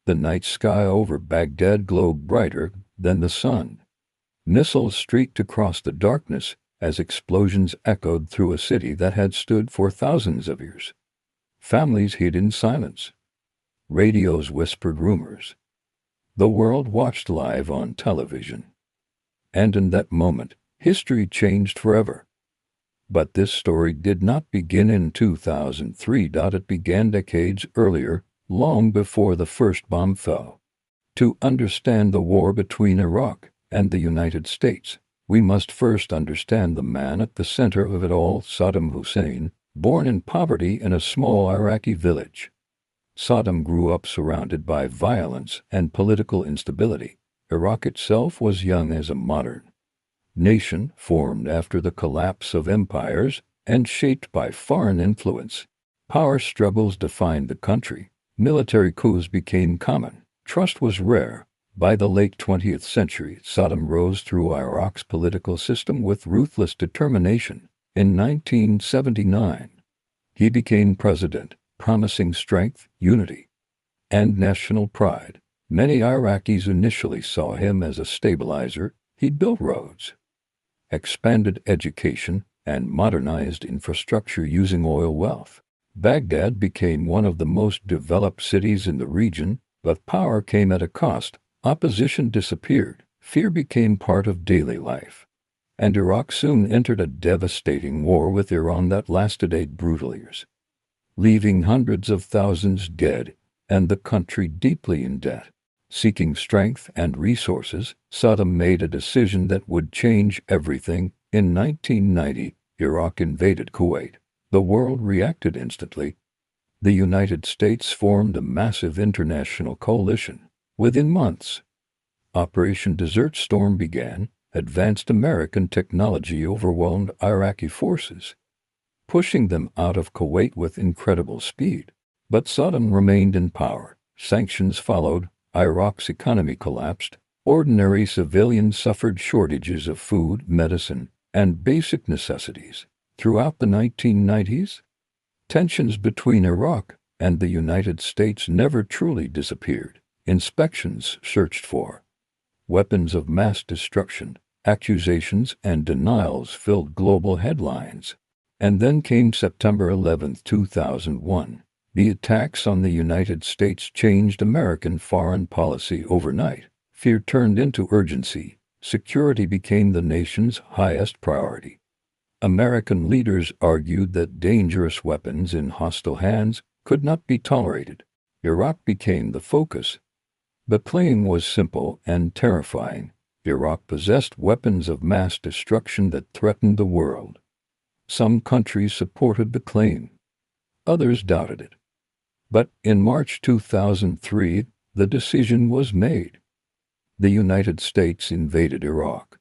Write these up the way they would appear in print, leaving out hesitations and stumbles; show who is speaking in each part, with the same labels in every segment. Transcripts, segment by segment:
Speaker 1: The night sky over Baghdad glowed brighter than the sun. Missiles streaked across the darkness as explosions echoed through a city that had stood for thousands of years. Families hid in silence. Radios whispered rumors. The world watched live on television. And in that moment, history changed forever. But this story did not begin in 2003. It began decades earlier, long before the first bomb fell. To understand the war between Iraq and the United States, we must first understand the man at the center of it all, Saddam Hussein, born in poverty in a small Iraqi village. Saddam grew up surrounded by violence and political instability. Iraq itself was young as a modern nation formed after the collapse of empires and shaped by foreign influence. Power struggles defined the country. Military coups became common. Trust was rare. By the late 20th century, Saddam rose through Iraq's political system with ruthless determination. In 1979, he became president, promising strength, unity, and national pride. Many Iraqis initially saw him as a stabilizer. He built roads, expanded education, and modernized infrastructure using oil wealth. Baghdad became one of the most developed cities in the region, but power came at a cost. Opposition disappeared. Fear became part of daily life. And Iraq soon entered a devastating war with Iran that lasted 8 brutal years, leaving hundreds of thousands dead and the country deeply in debt. Seeking strength and resources, Saddam made a decision that would change everything. In 1990, Iraq invaded Kuwait. The world reacted instantly. The United States formed a massive international coalition. Within months, Operation Desert Storm began. Advanced American technology overwhelmed Iraqi forces, pushing them out of Kuwait with incredible speed. But Saddam remained in power. Sanctions followed. Iraq's economy collapsed. Ordinary civilians suffered shortages of food, medicine, and basic necessities. Throughout the 1990s, tensions between Iraq and the United States never truly disappeared. Inspections searched for weapons of mass destruction. Accusations and denials filled global headlines. And then came September 11, 2001. The attacks on the United States changed American foreign policy overnight. Fear turned into urgency. Security became the nation's highest priority. American leaders argued that dangerous weapons in hostile hands could not be tolerated. Iraq became the focus. The claim was simple and terrifying. Iraq possessed weapons of mass destruction that threatened the world. Some countries supported the claim. Others doubted it. But in March 2003, the decision was made. The United States invaded Iraq.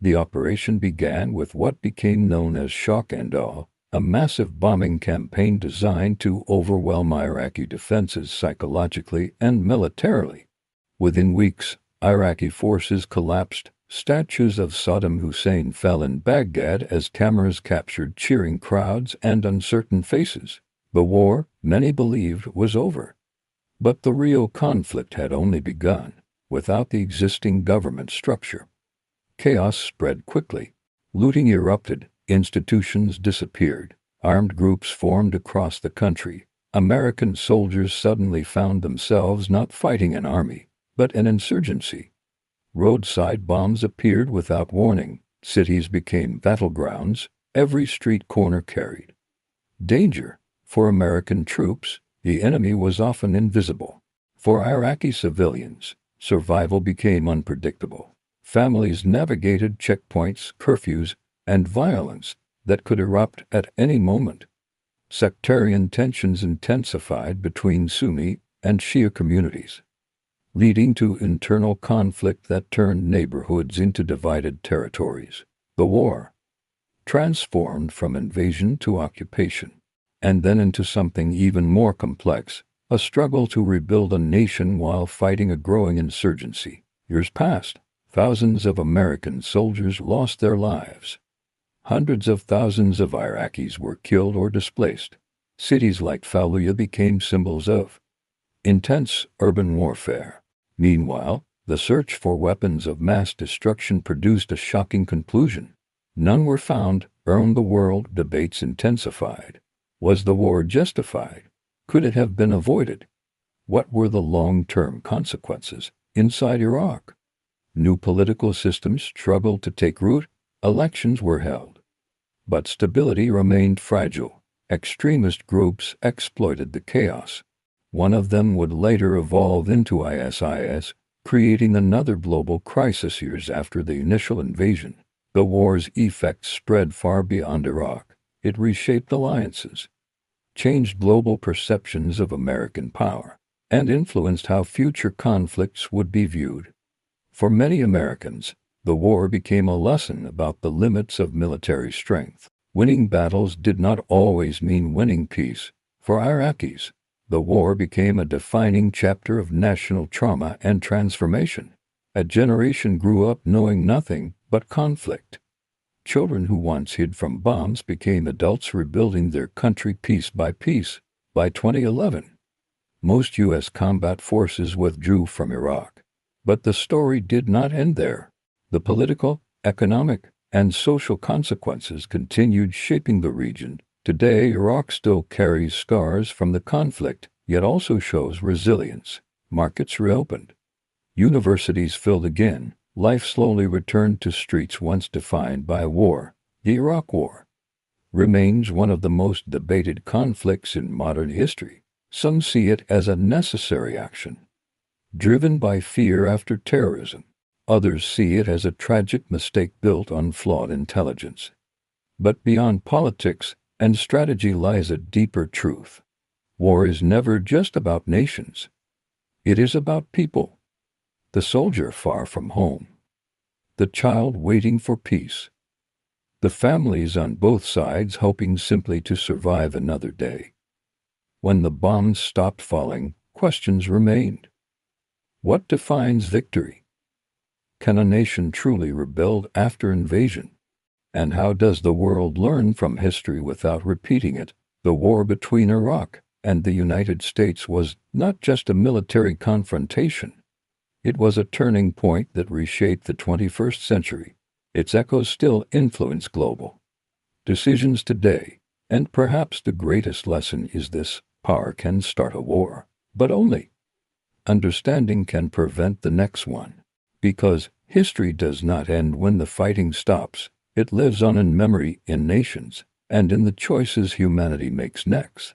Speaker 1: The operation began with what became known as shock and awe, a massive bombing campaign designed to overwhelm Iraqi defenses psychologically and militarily. Within weeks, Iraqi forces collapsed. Statues of Saddam Hussein fell in Baghdad as cameras captured cheering crowds and uncertain faces. The war, many believed, was over. But the real conflict had only begun. Without the existing government structure, chaos spread quickly. Looting erupted. Institutions disappeared. Armed groups formed across the country. American soldiers suddenly found themselves not fighting an army, but an insurgency. Roadside bombs appeared without warning. Cities became battlegrounds. Every street corner carried danger. For American troops, the enemy was often invisible. For Iraqi civilians, survival became unpredictable. Families navigated checkpoints, curfews, and violence that could erupt at any moment. Sectarian tensions intensified between Sunni and Shia communities, leading to internal conflict that turned neighborhoods into divided territories. The war transformed from invasion to occupation, and then into something even more complex, a struggle to rebuild a nation while fighting a growing insurgency. Years passed. Thousands of American soldiers lost their lives. Hundreds of thousands of Iraqis were killed or displaced. Cities like Fallujah became symbols of intense urban warfare. Meanwhile, the search for weapons of mass destruction produced a shocking conclusion. None were found. Around the world, debates intensified. Was the war justified? Could it have been avoided? What were the long-term consequences inside Iraq? New political systems struggled to take root. Elections were held. But stability remained fragile. Extremist groups exploited the chaos. One of them would later evolve into ISIS, creating another global crisis years after the initial invasion. The war's effects spread far beyond Iraq. It reshaped alliances, changed global perceptions of American power, and influenced how future conflicts would be viewed. For many Americans, the war became a lesson about the limits of military strength. Winning battles did not always mean winning peace. For Iraqis, the war became a defining chapter of national trauma and transformation. A generation grew up knowing nothing but conflict. Children who once hid from bombs became adults rebuilding their country piece by piece. By 2011, most U.S. combat forces withdrew from Iraq. But the story did not end there. The political, economic, and social consequences continued shaping the region. Today, Iraq still carries scars from the conflict, yet also shows resilience. Markets reopened. Universities filled again. Life slowly returned to streets once defined by war. The Iraq War remains one of the most debated conflicts in modern history. Some see it as a necessary action, driven by fear after terrorism. Others see it as a tragic mistake built on flawed intelligence. But beyond politics and strategy lies a deeper truth. War is never just about nations. It is about people. The soldier far from home. The child waiting for peace. The families on both sides hoping simply to survive another day. When the bombs stopped falling, questions remained. What defines victory? Can a nation truly rebuild after invasion? And how does the world learn from history without repeating it? The war between Iraq and the United States was not just a military confrontation. It was a turning point that reshaped the 21st century. Its echoes still influence global decisions today, and perhaps the greatest lesson is this: power can start a war, but only understanding can prevent the next one. Because history does not end when the fighting stops. It lives on in memory, in nations, and in the choices humanity makes next.